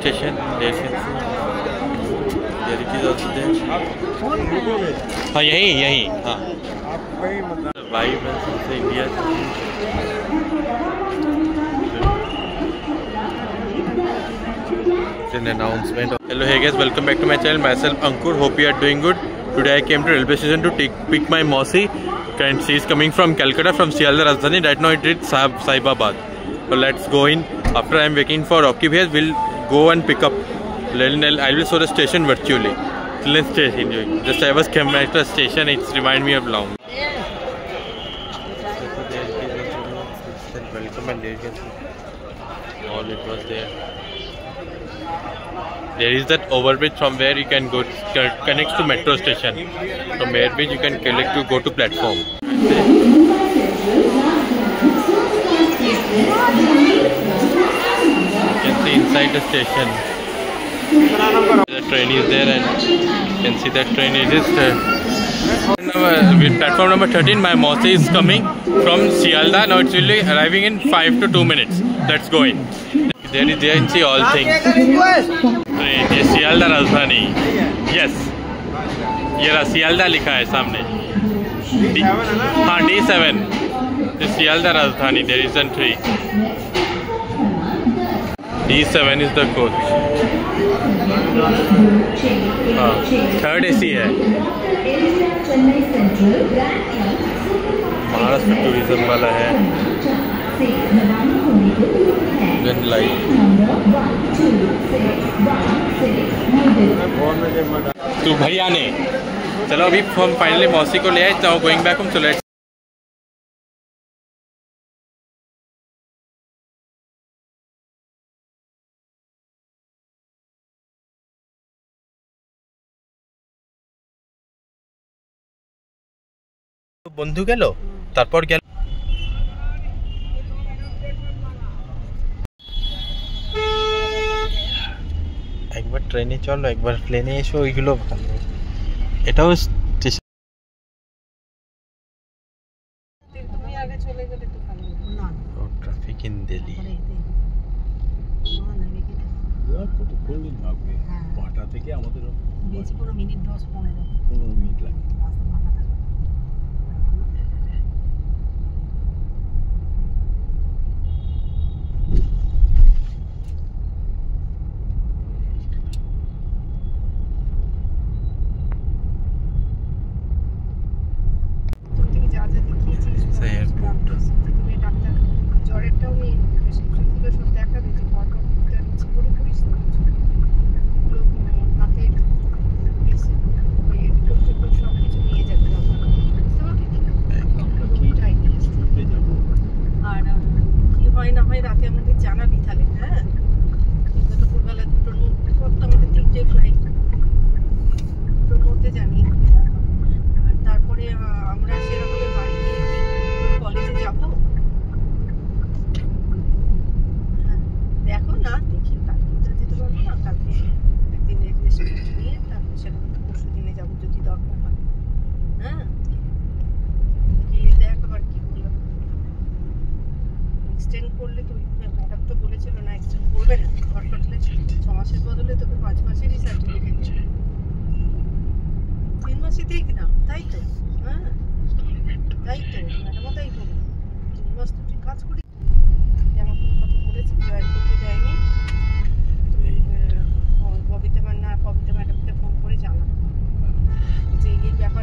station. There you can see. There it is also there. हाँ यही हाँ. Vibrance of India. It's an announcement. Hello, hey guys, welcome back to my channel. Myself Ankur. Hope you are doing good. Today I came to railway station to pick my Mausi. And she is coming from Calcutta, from Sialda Rajdhani. Right now it is Saibabad. So let's go in. After I am waiting for Rocky Bhai, we'll go and pick up. I will show the station virtually. So let's stay enjoying. Just I was coming at the station. It's remind me of long. Welcome, and there you can see all it was there. There is that overbridge from where you can go connects to metro station. From Airbridge you can collect to go to platform. You can see inside the station. The train is there, and you can see that train is with platform number 13. My Mausi is coming from Sialda. Now it will be arriving in 5 to 2 minutes. Let's go in. There you can see all things. Train ये सियालदा राजधानी. Yes. ये रहा सियालदा लिखा है सामने. हाँ D7. ये सियालदा राजधानी. There is an 3. D7 is the coach. हाँ. Third AC है. महाराष्ट्र टूरिज्म वाला है. Then light. तो भैया ने चलो अभी हम फाइनली मौसी को ले आए. तो गोइंग बैक होम. चलो বন্ধু গেল তারপর গেল. একবার ট্রেনে চলো, একবার প্লেনে এসো, ওইগুলো ভালো. এটাও স্টেশন. তুমি আগে চলে গেলে তো ভালো না. Traffic in Delhi. কত কোন দিন লাগবে পাটা থেকে আমাদের বেশি কোনো মিনিট 10-15 মিনিট লাগে.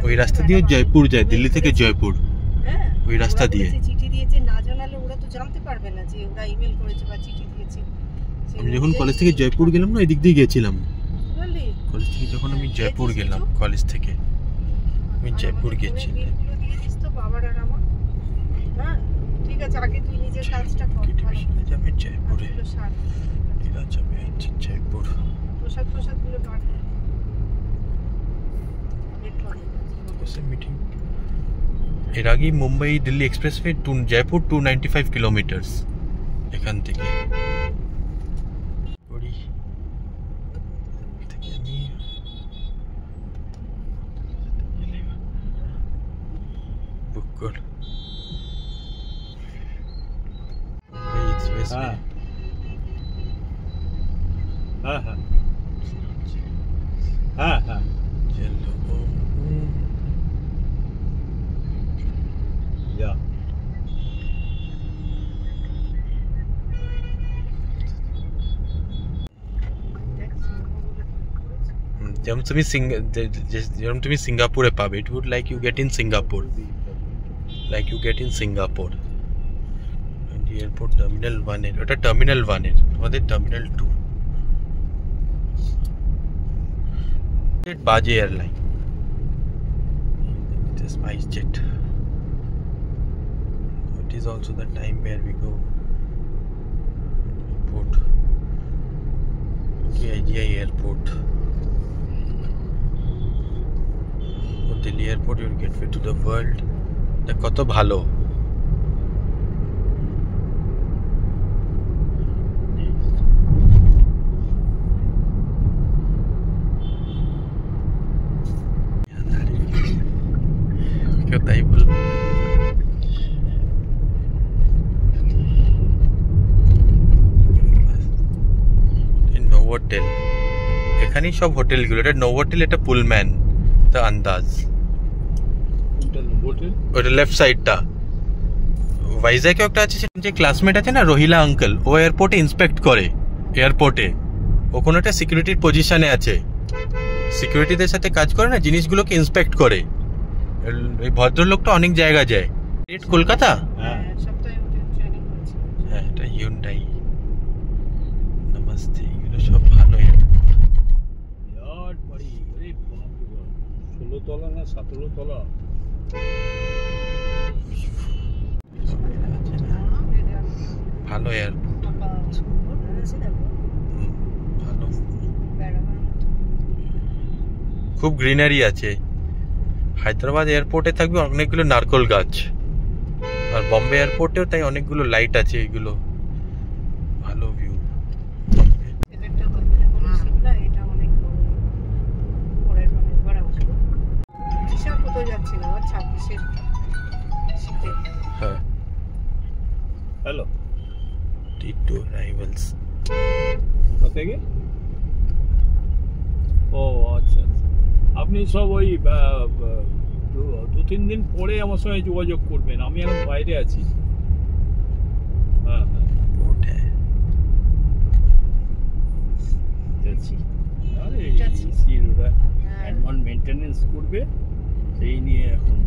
ওই রাস্তা দিয়ে জয়পুর যায়, দিল্লি থেকে জয়পুর ওই রাস্তা দিয়ে. চিঠি দিয়েছে না জানালে ওরা তো জানতে পারবে না যে ওরা ইমেল করেছে বা চিঠি দিয়েছে. আমি যখন কলেজ থেকে জয়পুর গেলাম না, এদিক দিয়ে গেছিলাম. কলেজ থেকে যখন আমি জয়পুর গেলাম, কলেজ থেকে আমি জয়পুর গেছি. এগুলো দিয়ে দিস তো বাবার আর আমার. হ্যাঁ ঠিক আছে, আগে তুই নিজের কাজটা কর. যাবে জয়পুরে. ঠিক আছে, যাবে জয়পুর. প্রসাদ গুলো কাট. मीटिंग এর আগে Mumbai Delhi expressway to Jaipur 295 kilometre এখান থেকে. बुक कर मुंबई एक्सप्रेस में हाँ हाँ हाँ हाँ चलो या যেরকম তুমি সিঙ্গাপুরে পাবে, it would like you get in Singapore, like you get in Singapore. Airport terminal 1 এর, ওটা টার্মিনাল 1 এর, আমাদের টার্মিনাল 2। বাজে airline, it is SpiceJet. It is also the time where we go airport, IGI airport, Delhi airport, your gateway to the world. দেখ কত ভালো। তাই বলবো নোভোটেল, এখানেই সব হোটেলগুলো। এটা নোভোটেল, এটা পুলম্যান, দ্য আন্দাজ। ওটা লেফট সাইডটা। ভাইজ্যাগে একটা আছে, যে ক্লাসমেট আছে না রহিলা আঙ্কেল, ও এয়ারপোর্টে ইন্সপেক্ট করে, এয়ারপোর্টে ও কোনো একটা সিকিউরিটির পজিশনে আছে, সিকিউরিটিদের সাথে কাজ করে না, জিনিসগুলোকে ইন্সপেক্ট করে। এই ভদ্রলোকটা অনেক জায়গা যায়। কলকাতা, হ্যাঁ এটা হিউন্ডাই। নমস্তে, এগুলো সব ভালো। 16 তলা না 17 তলা। ভালো এয়ারপোর্ট, ভালো, খুব গ্রিনারি আছে। হায়দ্রাবাদ এয়ারপোর্টে থাকবে অনেকগুলো নারকোল গাছ, আর বম্বে এয়ারপোর্টেও তাই অনেকগুলো লাইট আছে। এগুলো ভালো ভিউ। হ্যাঁ, হ্যালো T2 arrivals। থেকে ও আচ্ছা, আপনি সব ওই 2-3 দিন পরে আমার সঙ্গে যোগাযোগ করবেন, আমি এখন বাইরে আছি। হ্যাঁ হ্যাঁ, ওরা অ্যাডভান্স মেনটেনেন্স করবে, সেই নিয়ে এখন।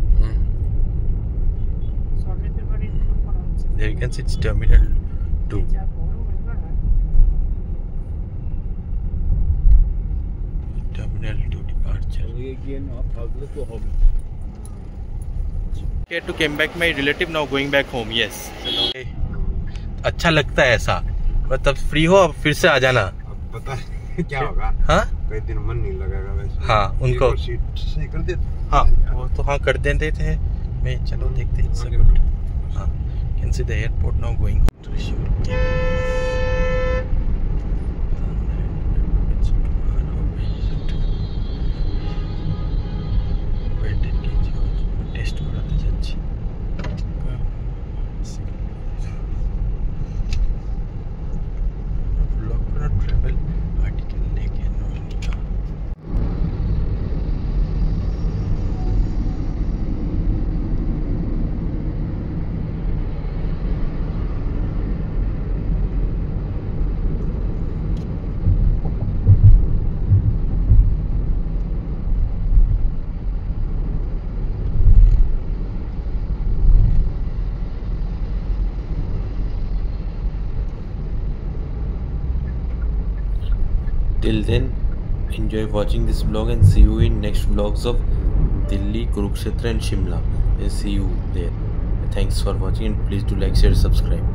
There you can see it's terminal 2. Terminal 2 departure. গিয়ে না থাকলে তো হবে। Okay, to came back my relative, now going back home. Yes. अच्छा लगता है ऐसा, मतलब फ्री हो अब फिर से आ जाना। अब पता है क्या होगा, हाँ कई दिन मन नहीं लगेगा वैसे। हाँ उनको सीट सही कर देते। हाँ वो तो हाँ कर देते थे। मैं चलो देखते हैं सब। हाँ, can see the airport now going to Thrissur. Test করাতে যাচ্ছি। ব্লগ করা ট্রাভেল আর্টিকেল লেকে Nainika. Till then, enjoy watching this vlog and see you in next vlogs of Delhi, Kurukshetra and Shimla. And see you there. Thanks for watching and please do like, share, subscribe.